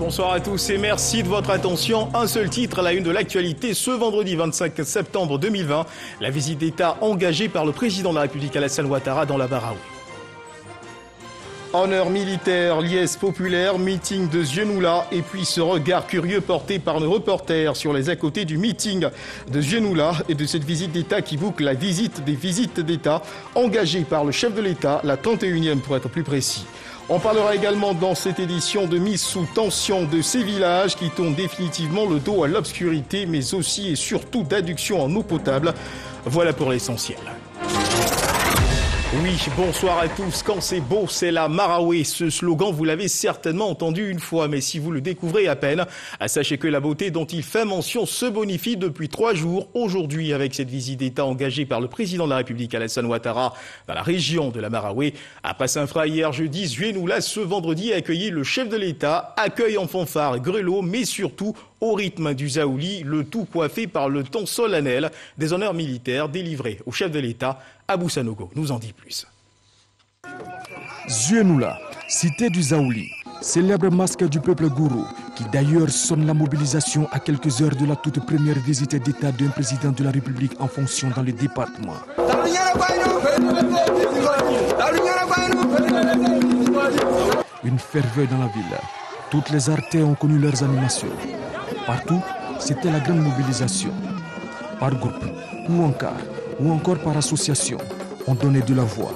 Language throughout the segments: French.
Bonsoir à tous et merci de votre attention. Un seul titre à la une de l'actualité ce vendredi 25 septembre 2020. La visite d'État engagée par le président de la République Alassane Ouattara dans la Marawi. Honneur militaire, liesse populaire, meeting de Ziemoula et puis ce regard curieux porté par nos reporters sur les à côté du meeting de Ziemoula et de cette visite d'État qui boucle la visite des visites d'État engagée par le chef de l'État, la 31e pour être plus précis. On parlera également dans cette édition de mise sous tension de ces villages qui tournent définitivement le dos à l'obscurité mais aussi et surtout d'adduction en eau potable. Voilà pour l'essentiel. Oui, bonsoir à tous. Quand c'est beau, c'est la Marawi. Ce slogan, vous l'avez certainement entendu une fois, mais si vous le découvrez à peine, sachez que la beauté dont il fait mention se bonifie depuis 3 jours. Aujourd'hui, avec cette visite d'État engagée par le président de la République, Alassane Ouattara, dans la région de la Marawi. Après Saint-Fra hier jeudi, Ziemoula ce vendredi a accueilli le chef de l'État, accueil en fanfare, grelot, mais surtout au rythme du Zaouli, le tout coiffé par le ton solennel des honneurs militaires délivrés au chef de l'État, Abou Sanogo nous en dit plus. Ziemoula, cité du Zaouli, célèbre masque du peuple gourou, qui d'ailleurs sonne la mobilisation à quelques heures de la toute première visite d'État d'un président de la République en fonction dans le département. Une ferveur dans la ville. Toutes les artères ont connu leurs animations. Partout, c'était la grande mobilisation. Par groupe, ou en quart, ou encore par association, on donnait de la voix.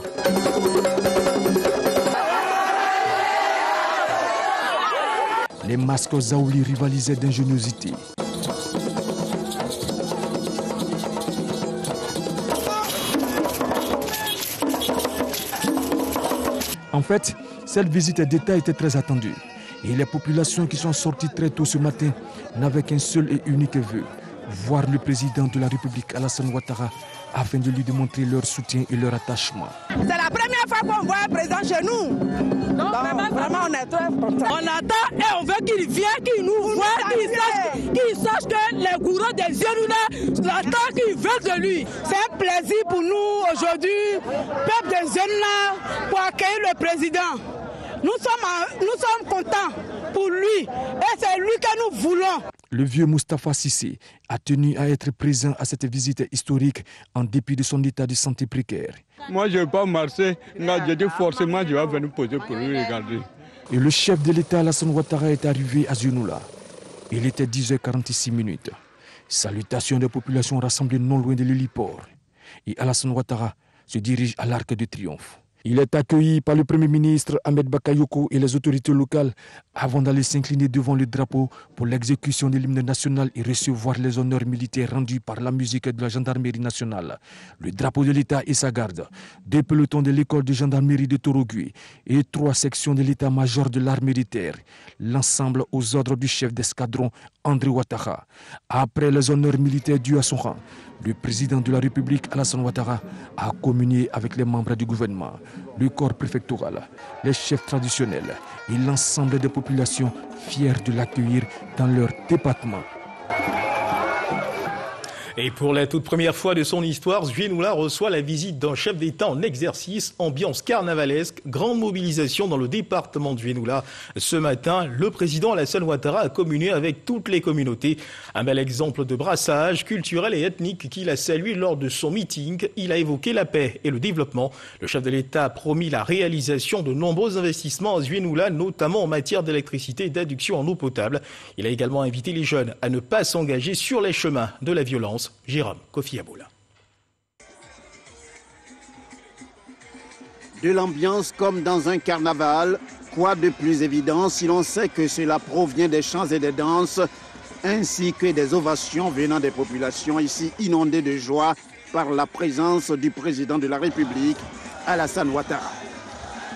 Les masques Zaouli rivalisaient d'ingéniosité. En fait, cette visite d'État était très attendue. Et les populations qui sont sorties très tôt ce matin n'avaient qu'un seul et unique vœu, voir le président de la République Alassane Ouattara afin de lui démontrer leur soutien et leur attachement. C'est la première fois qu'on voit un président chez nous. Donc vraiment on est très contents. On attend et on veut qu'il vienne, qu'il nous voie, qu'il sache que les gourous des Ziemoula l'attendent, qu'ils veulent de lui. C'est un plaisir pour nous aujourd'hui, peuple des Ziemoula, pour accueillir le président. Nous sommes contents pour lui et c'est lui que nous voulons. Le vieux Moustapha Cissé a tenu à être présent à cette visite historique en dépit de son état de santé précaire. Moi je ne vais pas marcher, j'ai dit forcément je vais venir poser pour lui regarder. Et le chef de l'État Alassane Ouattara est arrivé à Ziemoula. Il était 10h46. Salutations des populations rassemblées non loin de l'héliport. Et Alassane Ouattara se dirige à l'Arc de Triomphe. Il est accueilli par le Premier ministre Ahmed Bakayoko et les autorités locales avant d'aller s'incliner devant le drapeau pour l'exécution de l'hymne national et recevoir les honneurs militaires rendus par la musique de la gendarmerie nationale. Le drapeau de l'État et sa garde, 2 pelotons de l'école de gendarmerie de Torogui et 3 sections de l'état-major de l'armée de terre. L'ensemble aux ordres du chef d'escadron André Ouattara. Après les honneurs militaires dus à son rang, le président de la République Alassane Ouattara a communié avec les membres du gouvernement, le corps préfectoral, les chefs traditionnels et l'ensemble des populations fiers de l'accueillir dans leur département. Et pour la toute première fois de son histoire, Ziemoula reçoit la visite d'un chef d'État en exercice, ambiance carnavalesque, grande mobilisation dans le département de Ziemoula. Ce matin, le président Alassane Ouattara a communié avec toutes les communautés. Un bel exemple de brassage culturel et ethnique qu'il a salué lors de son meeting. Il a évoqué la paix et le développement. Le chef de l'État a promis la réalisation de nombreux investissements à Ziemoula, notamment en matière d'électricité et d'adduction en eau potable. Il a également invité les jeunes à ne pas s'engager sur les chemins de la violence. Jérôme Kofi Aboula. De l'ambiance comme dans un carnaval, quoi de plus évident si l'on sait que cela provient des chants et des danses, ainsi que des ovations venant des populations ici inondées de joie par la présence du président de la République, Alassane Ouattara.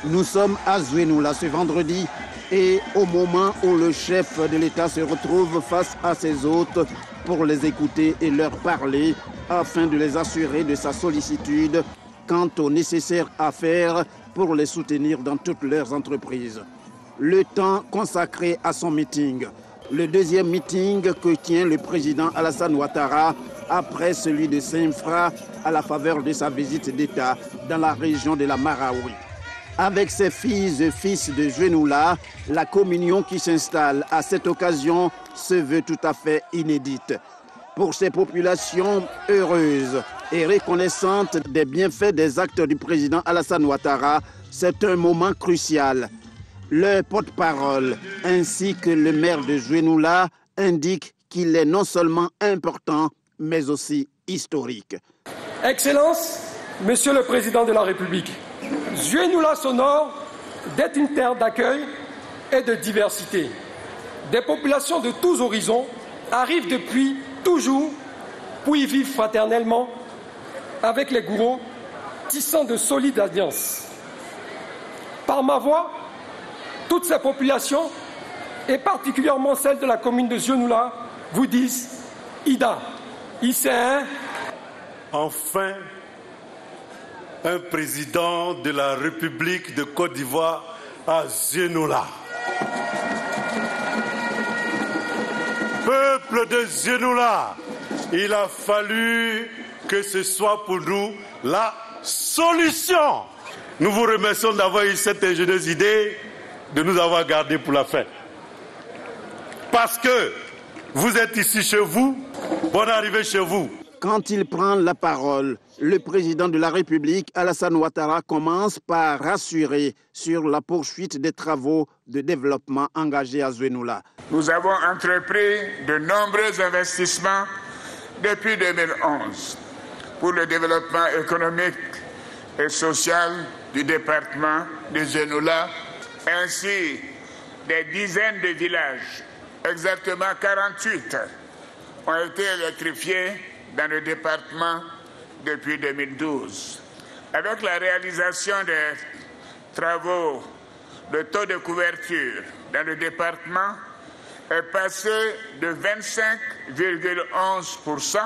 Nous sommes à Ziemoula ce vendredi et au moment où le chef de l'État se retrouve face à ses hôtes pour les écouter et leur parler afin de les assurer de sa sollicitude quant au nécessaire à faire pour les soutenir dans toutes leurs entreprises. Le temps consacré à son meeting, le deuxième meeting que tient le président Alassane Ouattara après celui de Saint-Fra à la faveur de sa visite d'État dans la région de la Marawi. Avec ses filles et fils de Zouenoula, la communion qui s'installe à cette occasion se veut tout à fait inédite. Pour ces populations heureuses et reconnaissantes des bienfaits des actes du président Alassane Ouattara, c'est un moment crucial. Le porte-parole ainsi que le maire de Zouenoula indiquent qu'il est non seulement important, mais aussi historique. Excellence, Monsieur le Président de la République, Zouenoula s'honore d'être une terre d'accueil et de diversité. Des populations de tous horizons arrivent depuis toujours pour y vivre fraternellement avec les gourous, tissant de solides alliances. Par ma voix, toutes ces populations, et particulièrement celles de la commune de Zouenoula, vous disent Ida, ICN. Enfin, un président de la République de Côte d'Ivoire à Zouenoula. Peuple de Zouenoula, il a fallu que ce soit pour nous la solution. Nous vous remercions d'avoir eu cette ingénieuse idée, de nous avoir gardés pour la fin. Parce que vous êtes ici chez vous, bonne arrivée chez vous. Quand il prend la parole, le président de la République, Alassane Ouattara, commence par rassurer sur la poursuite des travaux de développement engagés à Zouenoula. Nous avons entrepris de nombreux investissements depuis 2011 pour le développement économique et social du département de Zouenoula, ainsi des dizaines de villages, exactement 48, ont été électrifiés dans le département depuis 2012. Avec la réalisation des travaux, le taux de couverture dans le département est passé de 25,11%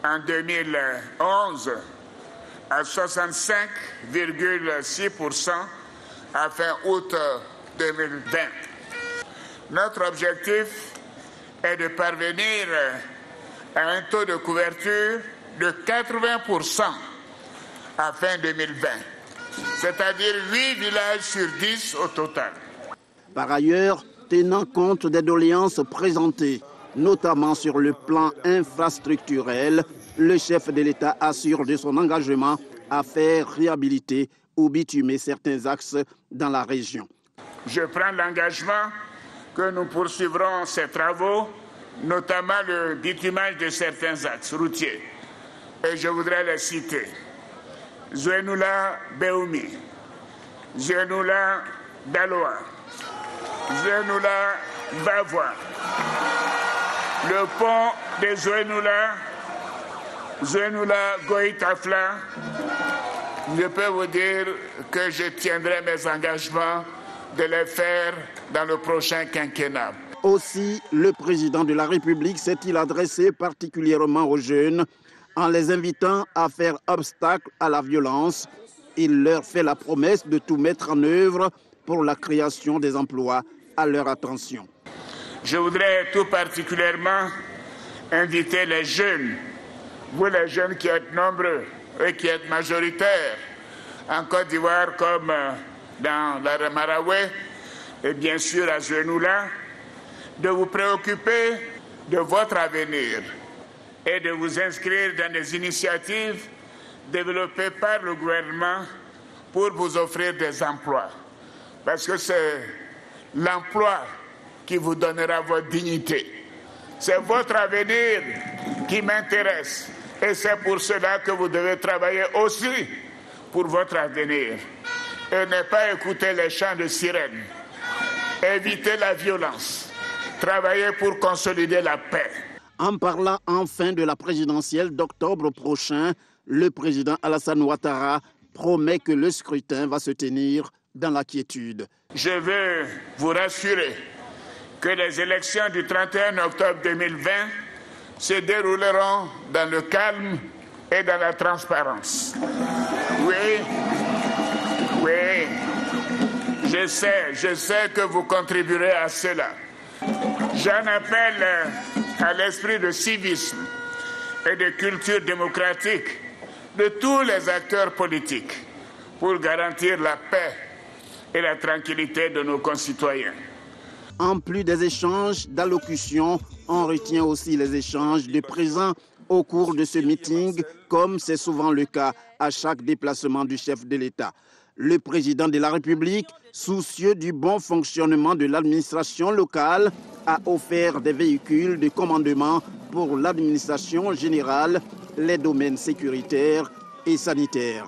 en 2011 à 65,6% à fin août 2020. Notre objectif est de parvenir à un taux de couverture de 80% à fin 2020, c'est-à-dire 8 villages sur 10 au total. Par ailleurs, tenant compte des doléances présentées, notamment sur le plan infrastructurel, le chef de l'État assure de son engagement à faire réhabiliter ou bitumer certains axes dans la région. Je prends l'engagement que nous poursuivrons ces travaux, notamment le bitumage de certains axes routiers. Et je voudrais les citer. Zouenoula-Béoumi, Zouenoula-Daloa, Zouenoula-Bavois, le pont de Zouenoula, Zouenoula-Goïtafla. Je peux vous dire que je tiendrai mes engagements de les faire dans le prochain quinquennat. Aussi, le président de la République s'est-il adressé particulièrement aux jeunes en les invitant à faire obstacle à la violence. Il leur fait la promesse de tout mettre en œuvre pour la création des emplois à leur attention. Je voudrais tout particulièrement inviter les jeunes, vous les jeunes qui êtes nombreux et qui êtes majoritaires en Côte d'Ivoire comme dans la Maraoué et bien sûr à Zouenoula, de vous préoccuper de votre avenir et de vous inscrire dans des initiatives développées par le gouvernement pour vous offrir des emplois. Parce que c'est l'emploi qui vous donnera votre dignité. C'est votre avenir qui m'intéresse. Et c'est pour cela que vous devez travailler aussi pour votre avenir. Et ne pas écouter les chants de sirènes. Éviter la violence. Travailler pour consolider la paix. En parlant enfin de la présidentielle d'octobre prochain, le président Alassane Ouattara promet que le scrutin va se tenir dans la quiétude. Je veux vous rassurer que les élections du 31 octobre 2020 se dérouleront dans le calme et dans la transparence. Oui, je sais que vous contribuerez à cela. J'en appelle à l'esprit de civisme et de culture démocratique de tous les acteurs politiques pour garantir la paix et la tranquillité de nos concitoyens. En plus des échanges d'allocutions, on retient aussi les échanges de présents au cours de ce meeting, comme c'est souvent le cas à chaque déplacement du chef de l'État. Le président de la République, soucieux du bon fonctionnement de l'administration locale, a offert des véhicules de commandement pour l'administration générale, les domaines sécuritaires et sanitaires.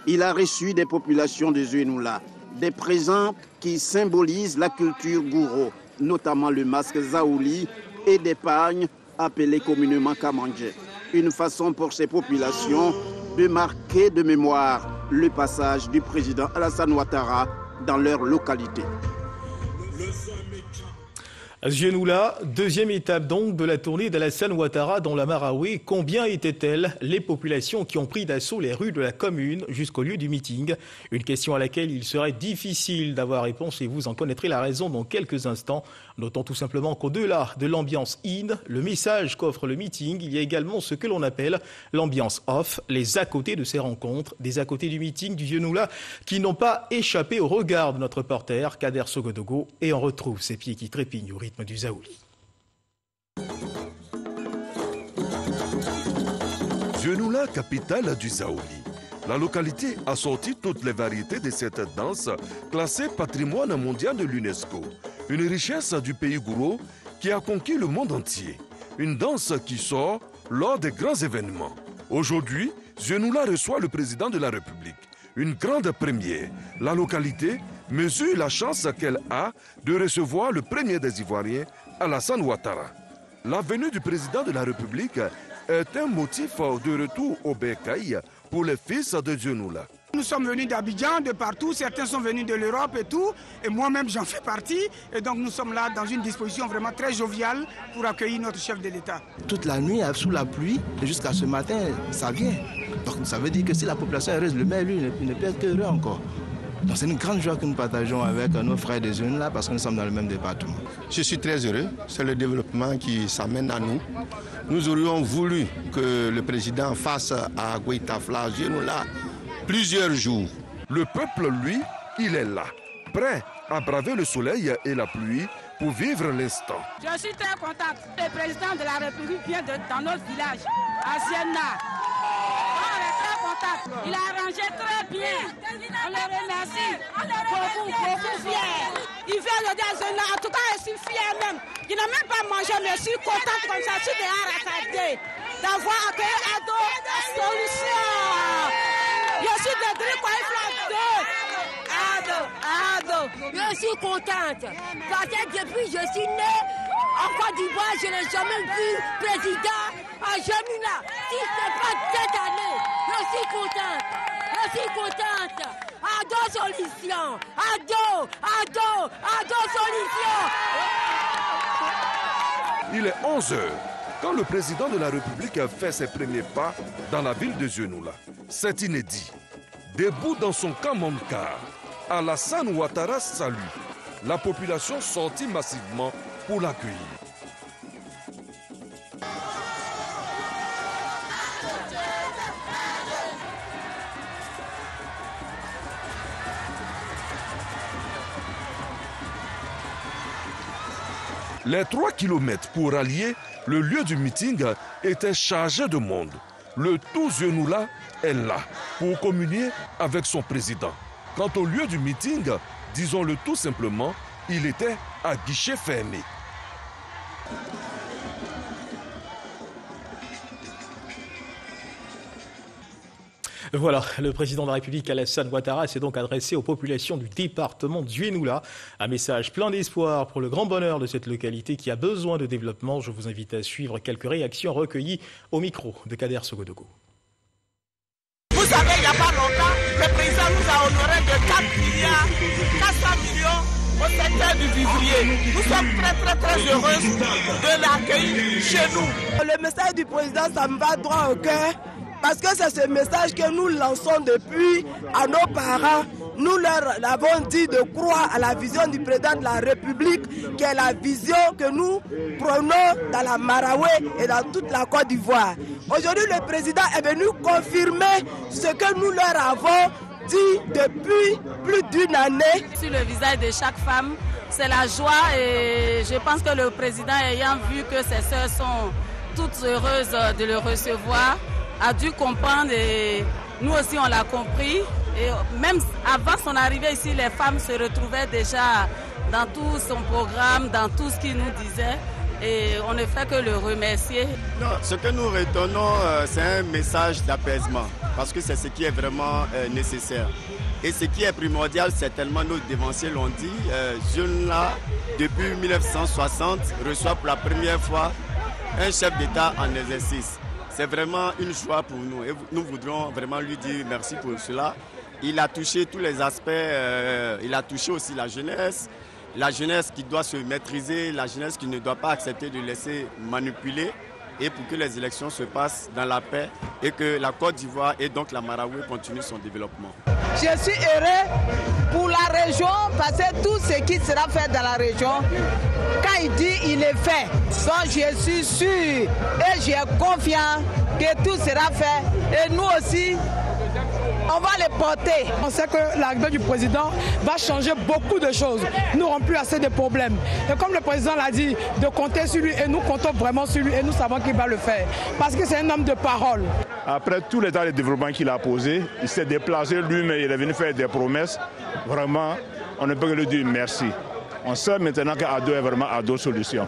Il a reçu des populations de Zouénoula, des présents qui symbolisent la culture gouro, notamment le masque Zaouli et des pagnes appelés communément Kamandje. Une façon pour ces populations de marquer de mémoire le passage du président Alassane Ouattara dans leur localité. Zouénoula, deuxième étape donc de la tournée d'Alassane Ouattara dans la Maraoué. Combien étaient-elles les populations qui ont pris d'assaut les rues de la commune jusqu'au lieu du meeting? Une question à laquelle il serait difficile d'avoir réponse et vous en connaîtrez la raison dans quelques instants. Notons tout simplement qu'au-delà de l'ambiance in, le message qu'offre le meeting, il y a également ce que l'on appelle l'ambiance off, les à côté de ces rencontres, des à côté du meeting du Zouénoula qui n'ont pas échappé au regard de notre reporter Kader Sogodogo, et on retrouve ses pieds qui trépignent au rythme du Zaouli. Zouénoula, capitale du Zaouli. La localité a sorti toutes les variétés de cette danse classée patrimoine mondial de l'UNESCO. Une richesse du pays gouro qui a conquis le monde entier. Une danse qui sort lors des grands événements. Aujourd'hui, Zouénoula reçoit le président de la République. Une grande première. La localité mesure la chance qu'elle a de recevoir le premier des Ivoiriens, Alassane Ouattara. La venue du président de la République est un motif de retour au bercail pour les fils de Zouénoula. Nous sommes venus d'Abidjan, de partout, certains sont venus de l'Europe et tout, et moi-même j'en fais partie, et donc nous sommes là dans une disposition vraiment très joviale pour accueillir notre chef de l'État. Toute la nuit, sous la pluie, et jusqu'à ce matin, ça vient. Donc ça veut dire que si la population est heureuse, le maire, lui, ne peut être qu'heureux encore. Donc c'est une grande joie que nous partageons avec nos frères des jeunes là, parce que nous sommes dans le même département. Je suis très heureux, c'est le développement qui s'amène à nous. Nous aurions voulu que le président fasse à Goïtafla, Zouénoula, plusieurs jours. Le peuple, lui, il est là, prêt à braver le soleil et la pluie pour vivre l'instant. Je suis très contente. Le président de la République vient dans notre village, à Sienna. On est très contente. Il a arrangé très bien. On le remercie. Beaucoup fier. Il vient le dire, en tout cas, je suis fier même. Il n'a même pas mangé, mais je suis contente comme ça. Je suis dehors d'avoir accueilli Ado Solution. Je suis Ado. Je suis contente parce que depuis que je suis née en Côte d'Ivoire, je n'ai jamais vu président à Zouénoula. Si ce n'est pas cette année, je suis contente. Ado Solution. Ado Solution. Il est 11h quand le président de la République a fait ses premiers pas dans la ville de Zouénoula. C'est inédit. Debout dans son camon-car, Alassane Ouattara salue. La population sortit massivement pour l'accueillir. Les 3 kilomètres pour rallier le lieu du meeting étaient chargés de monde. Le tout Zouénoula est là pour communier avec son président. Quant au lieu du meeting, disons-le tout simplement, il était à guichet fermé. Voilà, le président de la République Alassane Ouattara s'est donc adressé aux populations du département de Zouénoula. Un message plein d'espoir pour le grand bonheur de cette localité qui a besoin de développement. Je vous invite à suivre quelques réactions recueillies au micro de Kader Sogodogo. Vous savez, il n'y a pas longtemps, le président nous a honoré de 400 millions au secteur du vivrier. Nous sommes très heureux de l'accueillir chez nous. Le message du président, ça me va droit au cœur. Parce que c'est ce message que nous lançons depuis à nos parents. Nous leur avons dit de croire à la vision du président de la République, qui est la vision que nous prenons dans la Maraoué et dans toute la Côte d'Ivoire. Aujourd'hui, le président est venu confirmer ce que nous leur avons dit depuis plus d'une année. Sur le visage de chaque femme, c'est la joie et je pense que le président, ayant vu que ses sœurs sont toutes heureuses de le recevoir, a dû comprendre et nous aussi on l'a compris. Et même avant son arrivée ici, les femmes se retrouvaient déjà dans tout son programme, dans tout ce qu'il nous disait. Et on ne fait que le remercier. Non, ce que nous retenons, c'est un message d'apaisement, parce que c'est ce qui est vraiment nécessaire. Et ce qui est primordial, c'est tellement nos dévanciers l'ont dit, Ziounula, depuis 1960, reçoit pour la première fois un chef d'État en exercice. C'est vraiment une joie pour nous et nous voudrons vraiment lui dire merci pour cela. Il a touché tous les aspects, il a touché aussi la jeunesse qui doit se maîtriser, la jeunesse qui ne doit pas accepter de laisser manipuler et pour que les élections se passent dans la paix et que la Côte d'Ivoire et donc la Marawi continue son développement. Je suis heureux pour la région parce que tout ce qui sera fait dans la région, quand il dit, il est fait. Donc je suis sûr et j'ai confiance que tout sera fait et nous aussi, on va les porter. On sait que l'arrivée du président va changer beaucoup de choses. Nous n'aurons plus assez de problèmes. Et comme le président l'a dit, de compter sur lui et nous comptons vraiment sur lui et nous savons qu'il va le faire. Parce que c'est un homme de parole. Après tous les temps de développement qu'il a posé, il s'est déplacé lui-même, il est venu faire des promesses. Vraiment, on ne peut que lui dire merci. On sait maintenant qu'Ado est vraiment Ado Solution.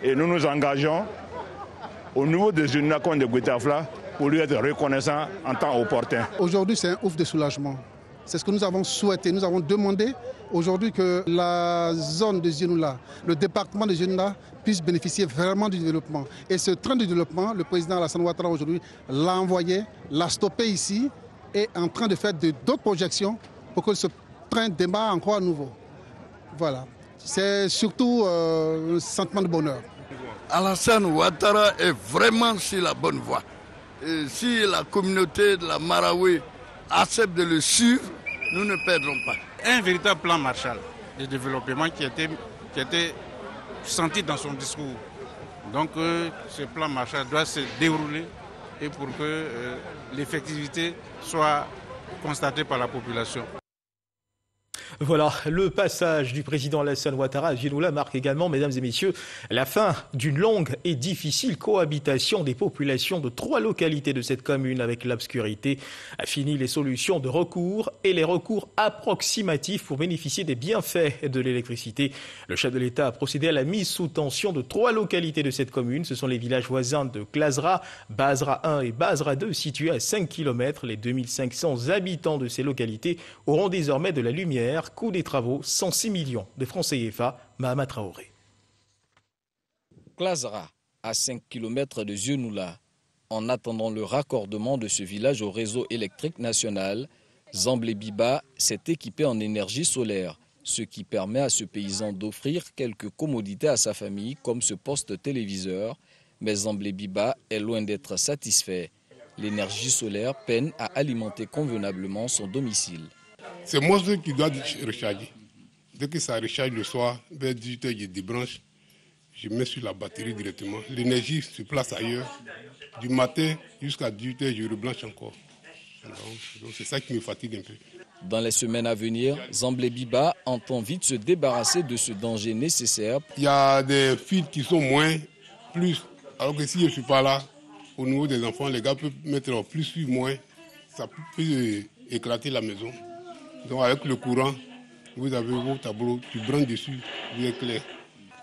Et nous nous engageons au niveau de Ziounula comme de Goïta-Fla pour lui être reconnaissant en temps opportun. Aujourd'hui, c'est un ouf de soulagement. C'est ce que nous avons souhaité. Nous avons demandé aujourd'hui que la zone de Ziounula, le département de Ziounula, puisse bénéficier vraiment du développement. Et ce train de développement, le président Alassane Ouattara aujourd'hui l'a envoyé, l'a stoppé ici et est en train de faire d'autres projections pour que ce train démarre encore à nouveau. Voilà. C'est surtout un sentiment de bonheur. Alassane Ouattara est vraiment sur la bonne voie. Et si la communauté de la Marawi accepte de le suivre, nous ne perdrons pas. Un véritable plan Marshall de développement qui était senti dans son discours. Donc ce plan Marshall doit se dérouler et pour que l'effectivité soit constatée par la population. Voilà, le passage du président Alassane Ouattara à Ziounula marque également, mesdames et messieurs, la fin d'une longue et difficile cohabitation des populations de 3 localités de cette commune avec l'obscurité. A fini les solutions de recours et les recours approximatifs pour bénéficier des bienfaits de l'électricité. Le chef de l'État a procédé à la mise sous tension de 3 localités de cette commune. Ce sont les villages voisins de Klazra, Bazra 1 et Bazra 2, situés à 5 km. Les 2500 habitants de ces localités auront désormais de la lumière. Coût des travaux, 106 millions de francs CFA. Mahama Traoré. Klazra, à 5 km de Ziounula. En attendant le raccordement de ce village au réseau électrique national, Zamblé Biba s'est équipé en énergie solaire, ce qui permet à ce paysan d'offrir quelques commodités à sa famille comme ce poste téléviseur. Mais Zamblé Biba est loin d'être satisfait. L'énergie solaire peine à alimenter convenablement son domicile. C'est moi qui dois recharger. Dès que ça recharge le soir, vers 18h, je débranche, je mets sur la batterie directement. L'énergie se place ailleurs. Du matin jusqu'à 18h, je reblanche encore. Donc c'est ça qui me fatigue un peu. Dans les semaines à venir, Zamblé Biba entend vite se débarrasser de ce danger nécessaire. Il y a des fils qui sont moins, plus. Alors que si je ne suis pas là, au niveau des enfants, les gars peuvent mettre plus ou moins. Ça peut éclater la maison. Donc avec le courant, vous avez vos tableaux, tu branches dessus, vous êtes clair.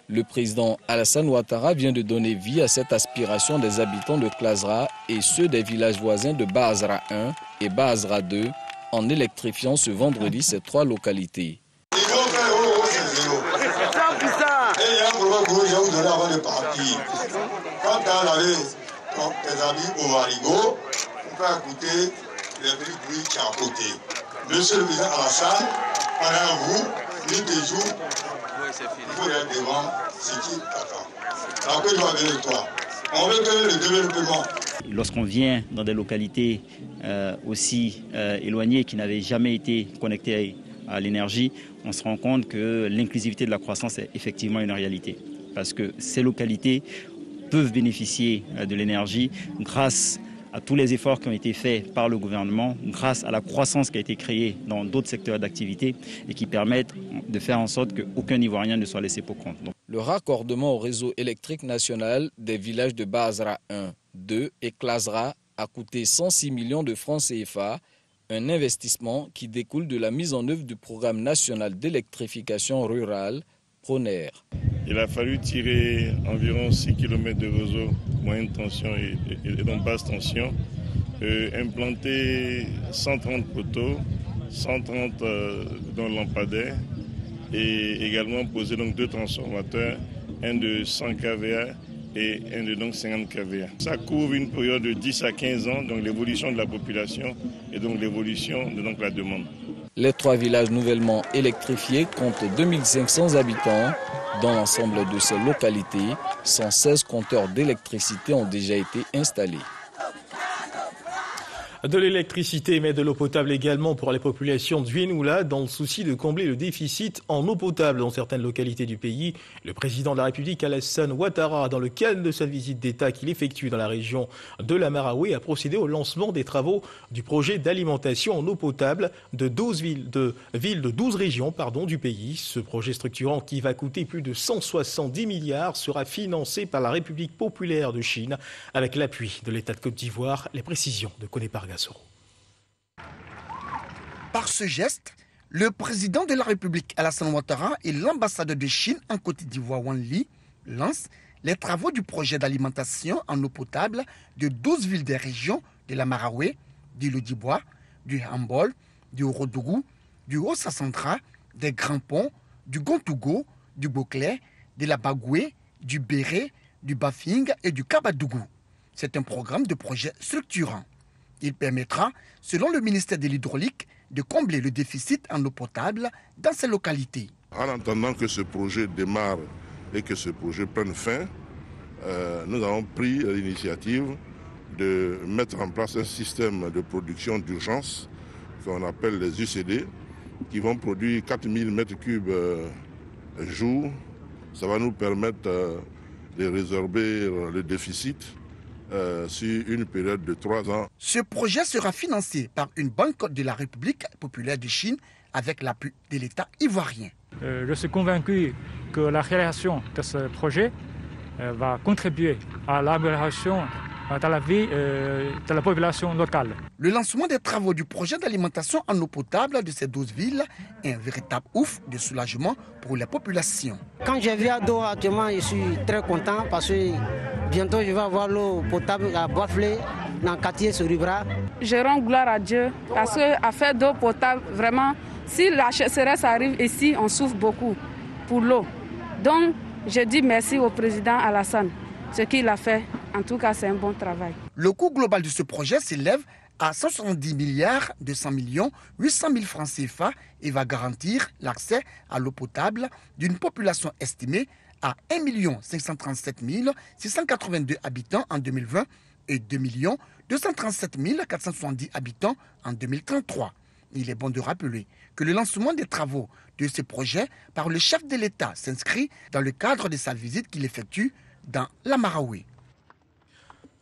Le président Alassane Ouattara vient de donner vie à cette aspiration des habitants de Klazra et ceux des villages voisins de Bazra 1 et Bazra 2 en électrifiant ce vendredi ces 3 localités. Et il y a un problème que je vais vous donner avant de partir. Quand on avait tes amis au Marigot, on peut écouter les petits bruits qui sont à côté. Monsieur le président Alassane, pendant vous, nuit et jour, il faut aller devant ce qui t'attend. La paix doit venir de toi. On veut que le développement. Lorsqu'on vient dans des localités aussi éloignées qui n'avaient jamais été connectées à l'énergie, on se rend compte que l'inclusivité de la croissance est effectivement une réalité. Parce que ces localités peuvent bénéficier de l'énergie grâce à tous les efforts qui ont été faits par le gouvernement grâce à la croissance qui a été créée dans d'autres secteurs d'activité et qui permettent de faire en sorte qu'aucun Ivoirien ne soit laissé pour compte. Le raccordement au réseau électrique national des villages de Bazra 1, 2 et Klasra a coûté 106 millions de francs CFA, un investissement qui découle de la mise en œuvre du programme national d'électrification rurale, PRONER. Il a fallu tirer environ 6 km de réseau moyenne tension et donc basse tension, implanter 130 poteaux, 130 lampadaires et également poser donc 2 transformateurs, un de 100 kVA et un de donc 50 kVA. Ça couvre une période de 10 à 15 ans, donc l'évolution de la population et donc l'évolution de donc la demande. Les 3 villages nouvellement électrifiés comptent 2500 habitants. Dans l'ensemble de ces localités, 116 compteurs d'électricité ont déjà été installés. De l'électricité, mais de l'eau potable également pour les populations de Zuénoula, dans le souci de combler le déficit en eau potable dans certaines localités du pays. Le président de la République, Alassane Ouattara, dans le cadre de sa visite d'État qu'il effectue dans la région de la Maraoué, a procédé au lancement des travaux du projet d'alimentation en eau potable de 12 villes de 12 régions du pays. Ce projet structurant, qui va coûter plus de 170 milliards, sera financé par la République populaire de Chine avec l'appui de l'État de Côte d'Ivoire. Les précisions de Koné Parga. Par ce geste, le président de la République Alassane Ouattara et l'ambassadeur de Chine en Côte d'Ivoire Wang Li lancent les travaux du projet d'alimentation en eau potable de 12 villes des régions de la Maraoué, du Lodibois, du Hambol, du Orodougou, du Haut-Sassandra, des Grands Ponts, du Gontougo, du Boclé, de la Bagoué, du Béré, du Bafing et du Kabadougou. C'est un programme de projet structurant. Il permettra, selon le ministère de l'Hydraulique, de combler le déficit en eau potable dans ces localités. En attendant que ce projet démarre et que ce projet prenne fin, nous avons pris l'initiative de mettre en place un système de production d'urgence qu'on appelle les UCD, qui vont produire 4000 m3 jour. Ça va nous permettre de résorber le déficit sur une période de 3 ans. Ce projet sera financé par une banque de la République populaire de Chine avec l'appui de l'État ivoirien. Je suis convaincu que la réalisation de ce projet va contribuer à l'amélioration de la vie de la population locale. Le lancement des travaux du projet d'alimentation en eau potable de ces 12 villes est un véritable ouf de soulagement pour les populations. Quand je vis à Doha actuellement, je suis très content parce que bientôt je vais avoir l'eau potable à Boiflé, dans le quartier sur Ribra. Je rends gloire à Dieu parce qu'à faire d'eau potable, vraiment, si la sécheresse arrive ici, on souffre beaucoup pour l'eau. Donc, je dis merci au président Alassane. Ce qu'il a fait, en tout cas, c'est un bon travail. Le coût global de ce projet s'élève à 170 milliards 200 millions 800 000 francs CFA et va garantir l'accès à l'eau potable d'une population estimée à 1 537 682 habitants en 2020 et 2 237 470 habitants en 2033. Il est bon de rappeler que le lancement des travaux de ce projet par le chef de l'État s'inscrit dans le cadre de sa visite qu'il effectue dans la Maraoué.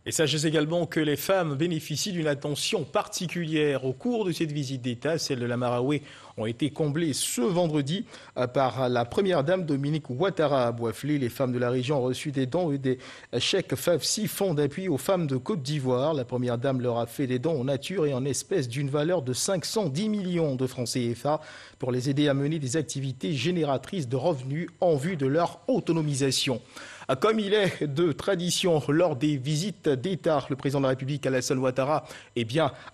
Et sachez également que les femmes bénéficient d'une attention particulière au cours de cette visite d'État. Celles de la Maraoué ont été comblées ce vendredi par la première dame Dominique Ouattara à Boiflé. Les femmes de la région ont reçu des dons et des chèques FAFSI, fonds d'appui aux femmes de Côte d'Ivoire. La première dame leur a fait des dons en nature et en espèces d'une valeur de 510 millions de francs CFA pour les aider à mener des activités génératrices de revenus en vue de leur autonomisation. Comme il est de tradition lors des visites d'État, le président de la République, Alassane Ouattara,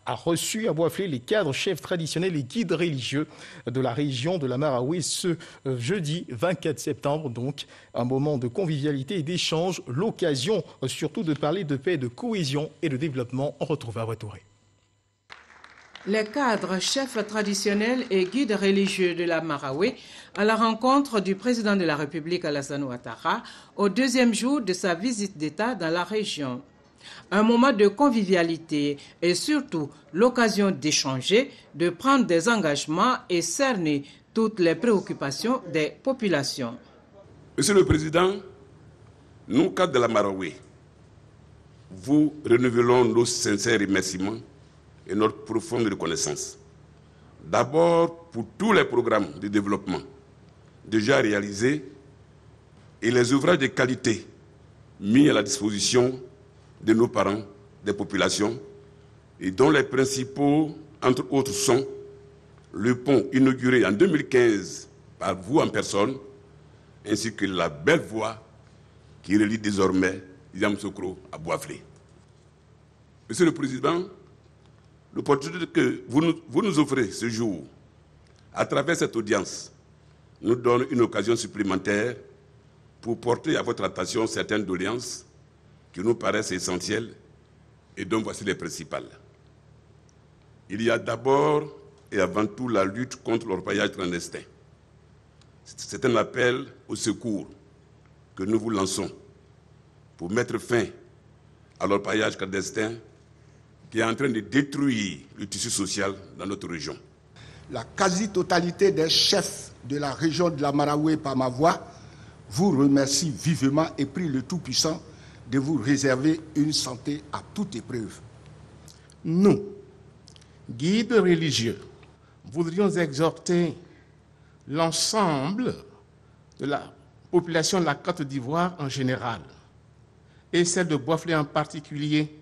a reçu à Boiflé les cadres chefs traditionnels et guides religieux de la région de la Maraoué ce jeudi 24 septembre. Donc, un moment de convivialité et d'échange, l'occasion surtout de parler de paix, de cohésion et de développement. On retrouve à Ouattara. Les cadres, chefs traditionnels et guides religieux de la Maraoué à la rencontre du président de la République Alassane Ouattara au deuxième jour de sa visite d'État dans la région. Un moment de convivialité et surtout l'occasion d'échanger, de prendre des engagements et cerner toutes les préoccupations des populations. Monsieur le Président, nous, cadres de la Maraoué, vous renouvelons nos sincères remerciements et notre profonde reconnaissance. D'abord pour tous les programmes de développement déjà réalisés et les ouvrages de qualité mis à la disposition de nos parents, des populations, et dont les principaux, entre autres, sont le pont inauguré en 2015 par vous en personne, ainsi que la belle voie qui relie désormais Yamoussoukro à Boisflé. Monsieur le Président, l'opportunité que vous nous offrez ce jour, à travers cette audience, nous donne une occasion supplémentaire pour porter à votre attention certaines doléances qui nous paraissent essentielles et dont voici les principales. Il y a d'abord et avant tout la lutte contre l'orpaillage clandestin. C'est un appel au secours que nous vous lançons pour mettre fin à l'orpaillage clandestin qui est en train de détruire le tissu social dans notre région. La quasi-totalité des chefs de la région de la Maraoué par ma voix vous remercie vivement et prie le Tout-Puissant de vous réserver une santé à toute épreuve. Nous, guides religieux, voudrions exhorter l'ensemble de la population de la Côte d'Ivoire en général et celle de Boisflé en particulier,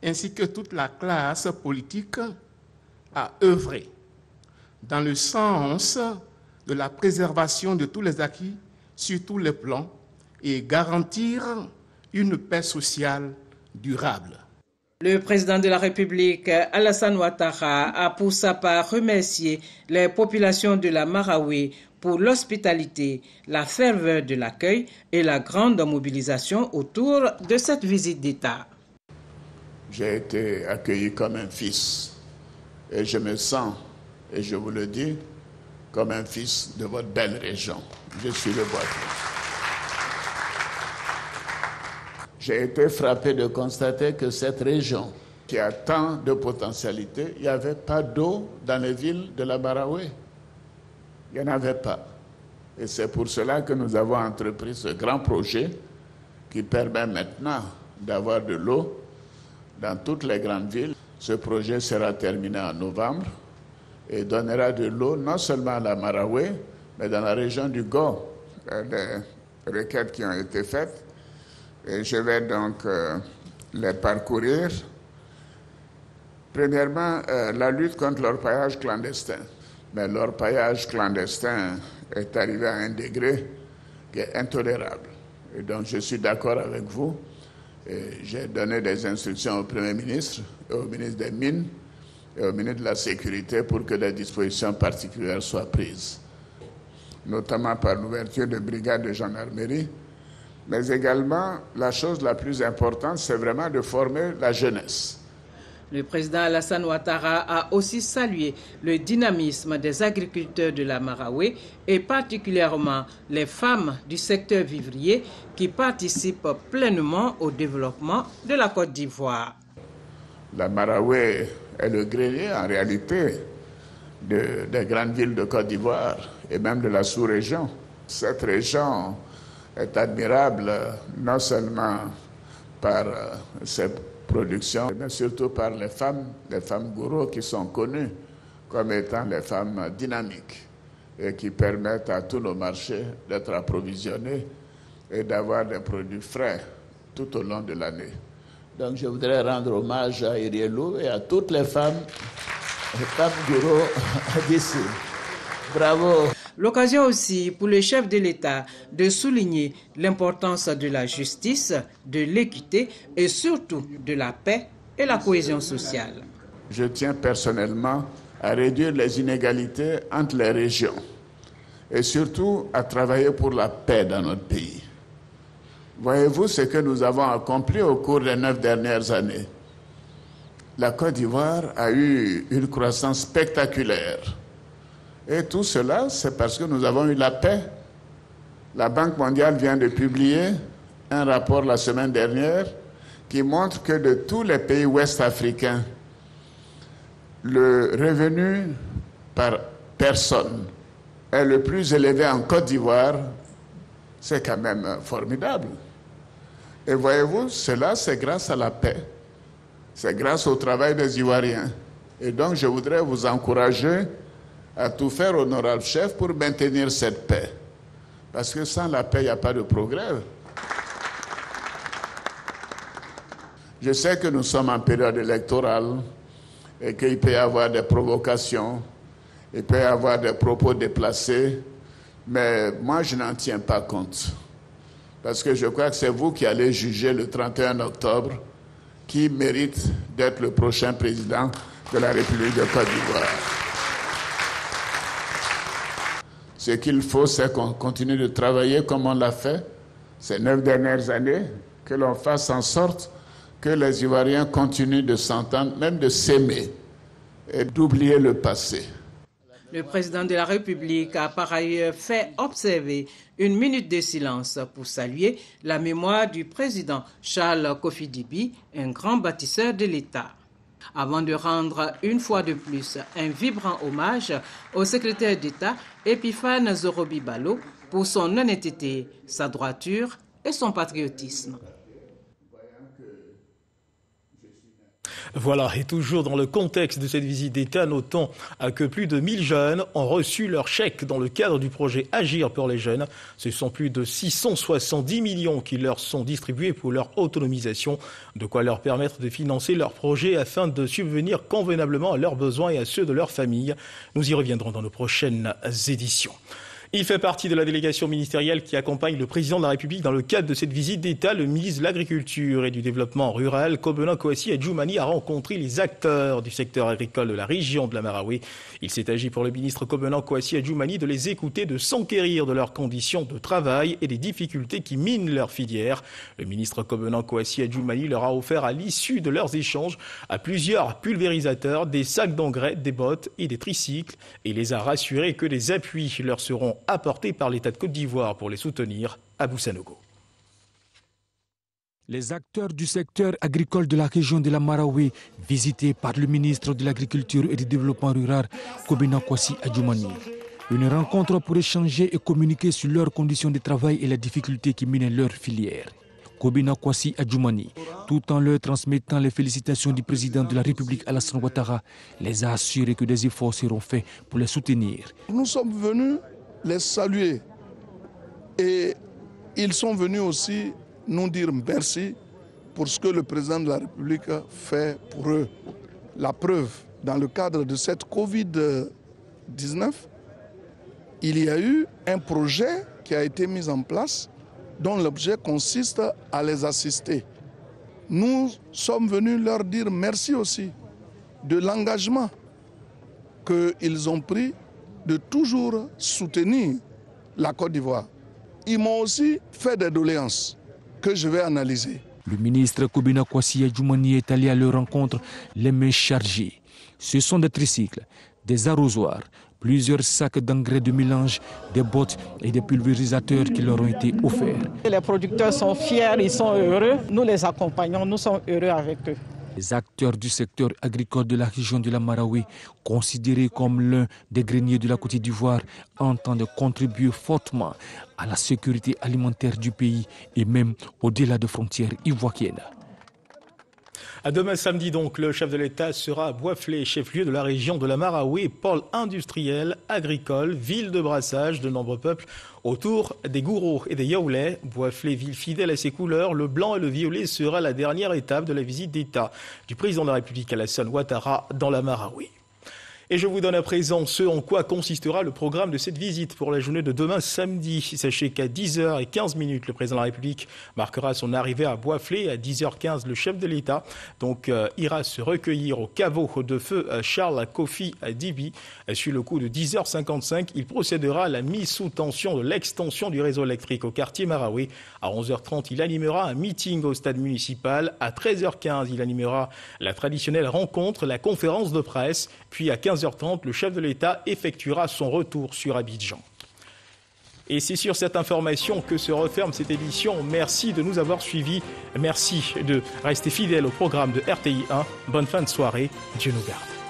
ainsi que toute la classe politique à œuvrer dans le sens de la préservation de tous les acquis sur tous les plans et garantir une paix sociale durable. Le président de la République, Alassane Ouattara, a pour sa part remercié les populations de la Maraoué pour l'hospitalité, la ferveur de l'accueil et la grande mobilisation autour de cette visite d'État. J'ai été accueilli comme un fils et je me sens, et je vous le dis, comme un fils de votre belle région. Je suis le Boisflé. J'ai été frappé de constater que cette région, qui a tant de potentialités, il n'y avait pas d'eau dans les villes de la Maraoué. Il n'y en avait pas. Et c'est pour cela que nous avons entrepris ce grand projet qui permet maintenant d'avoir de l'eau dans toutes les grandes villes. Ce projet sera terminé en novembre et donnera de l'eau non seulement à la Maraoué, mais dans la région du Go. Les requêtes qui ont été faites, et je vais donc les parcourir. Premièrement, la lutte contre l'orpaillage clandestin. Mais l'orpaillage clandestin est arrivé à un degré qui est intolérable. Et donc je suis d'accord avec vous. J'ai donné des instructions au Premier ministre, au ministre des Mines et au ministre de la Sécurité pour que des dispositions particulières soient prises, notamment par l'ouverture de brigades de gendarmerie. Mais également, la chose la plus importante, c'est vraiment de former la jeunesse. Le président Alassane Ouattara a aussi salué le dynamisme des agriculteurs de la Maraoué et particulièrement les femmes du secteur vivrier qui participent pleinement au développement de la Côte d'Ivoire. La Maraoué est le grenier en réalité des grandes villes de Côte d'Ivoire et même de la sous-région. Cette région est admirable non seulement par ses productions, mais surtout par les femmes gourous qui sont connues comme étant les femmes dynamiques et qui permettent à tous nos marchés d'être approvisionnés et d'avoir des produits frais tout au long de l'année. Donc je voudrais rendre hommage à Irielou et à toutes les femmes gourous d'ici. Bravo! L'occasion aussi pour le chef de l'État de souligner l'importance de la justice, de l'équité et surtout de la paix et la cohésion sociale. Je tiens personnellement à réduire les inégalités entre les régions et surtout à travailler pour la paix dans notre pays. Voyez-vous ce que nous avons accompli au cours des 9 dernières années. La Côte d'Ivoire a eu une croissance spectaculaire. Et tout cela, c'est parce que nous avons eu la paix. La Banque mondiale vient de publier un rapport la semaine dernière qui montre que de tous les pays ouest-africains, le revenu par personne est le plus élevé en Côte d'Ivoire. C'est quand même formidable. Et voyez-vous, cela c'est grâce à la paix. C'est grâce au travail des Ivoiriens. Et donc je voudrais vous encourager à tout faire, honorable chef, pour maintenir cette paix. Parce que sans la paix, il n'y a pas de progrès. Je sais que nous sommes en période électorale et qu'il peut y avoir des provocations, il peut y avoir des propos déplacés, mais moi je n'en tiens pas compte. Parce que je crois que c'est vous qui allez juger le 31 octobre qui mérite d'être le prochain président de la République de Côte d'Ivoire. Ce qu'il faut, c'est qu'on continue de travailler comme on l'a fait ces 9 dernières années, que l'on fasse en sorte que les Ivoiriens continuent de s'entendre, même de s'aimer et d'oublier le passé. Le président de la République a par ailleurs fait observer une minute de silence pour saluer la mémoire du président Charles Kofi Dibi, un grand bâtisseur de l'État. Avant de rendre une fois de plus un vibrant hommage au secrétaire d'État Epiphane Zorobi Balo pour son honnêteté, sa droiture et son patriotisme. Voilà, et toujours dans le contexte de cette visite d'État, notons que plus de 1000 jeunes ont reçu leur chèque dans le cadre du projet Agir pour les jeunes. Ce sont plus de 670 millions qui leur sont distribués pour leur autonomisation, de quoi leur permettre de financer leurs projets afin de subvenir convenablement à leurs besoins et à ceux de leur famille. Nous y reviendrons dans nos prochaines éditions. Il fait partie de la délégation ministérielle qui accompagne le président de la République dans le cadre de cette visite d'État. Le ministre de l'Agriculture et du Développement rural, Kobena Kouassi Adjoumani, a rencontré les acteurs du secteur agricole de la région de la Marawe. Il s'est agi pour le ministre Kobena Kouassi Adjoumani de les écouter, de s'enquérir de leurs conditions de travail et des difficultés qui minent leur filière. Le ministre Kobena Kouassi Adjoumani leur a offert à l'issue de leurs échanges à plusieurs pulvérisateurs, des sacs d'engrais, des bottes et des tricycles et les a rassurés que des appuis leur seront apportés par l'État de Côte d'Ivoire pour les soutenir. Abou Sanogo. Les acteurs du secteur agricole de la région de la Marawe, visités par le ministre de l'Agriculture et du Développement rural, Kobena Kouassi Adjoumani. Une rencontre pour échanger et communiquer sur leurs conditions de travail et les difficultés qui minent leur filière. Kobena Kouassi Adjoumani, tout en leur transmettant les félicitations du président de la République Alassane Ouattara, les a assurés que des efforts seront faits pour les soutenir. Nous sommes venus les saluer et ils sont venus aussi nous dire merci pour ce que le président de la République fait pour eux. La preuve, dans le cadre de cette Covid-19, il y a eu un projet qui a été mis en place dont l'objet consiste à les assister. Nous sommes venus leur dire merci aussi de l'engagement qu'ils ont pris de toujours soutenir la Côte d'Ivoire. Ils m'ont aussi fait des doléances que je vais analyser. Le ministre Kobena Kouassi Adjoumani est allé à leur rencontre les mains chargées. Ce sont des tricycles, des arrosoirs, plusieurs sacs d'engrais de mélange, des bottes et des pulvérisateurs qui leur ont été offerts. Les producteurs sont fiers, ils sont heureux. Nous les accompagnons, nous sommes heureux avec eux. Les acteurs du secteur agricole de la région de la Marawe, considérés comme l'un des greniers de la Côte d'Ivoire, entendent contribuer fortement à la sécurité alimentaire du pays et même au-delà des frontières ivoiriennes. À demain samedi donc, le chef de l'État sera à Boisflé, chef-lieu de la région de la Marawe, pôle industriel, agricole, ville de brassage de nombreux peuples autour des Gouro et des Yaoulais. Boisflé, ville fidèle à ses couleurs, le blanc et le violet sera la dernière étape de la visite d'État du président de la République Alassane Ouattara dans la Marawe. Et je vous donne à présent ce en quoi consistera le programme de cette visite pour la journée de demain samedi. Sachez qu'à 10h15, le président de la République marquera son arrivée à Boisflé. À 10h15, le chef de l'État ira se recueillir au caveau de feu Charles Kofi Dibi. Sur le coup de 10h55, il procédera à la mise sous tension de l'extension du réseau électrique au quartier Marawe. À 11h30, il animera un meeting au stade municipal. À 13h15, il animera la traditionnelle rencontre, la conférence de presse. Puis à 15h30, le chef de l'État effectuera son retour sur Abidjan. Et c'est sur cette information que se referme cette édition. Merci de nous avoir suivis. Merci de rester fidèles au programme de RTI 1. Bonne fin de soirée. Dieu nous garde.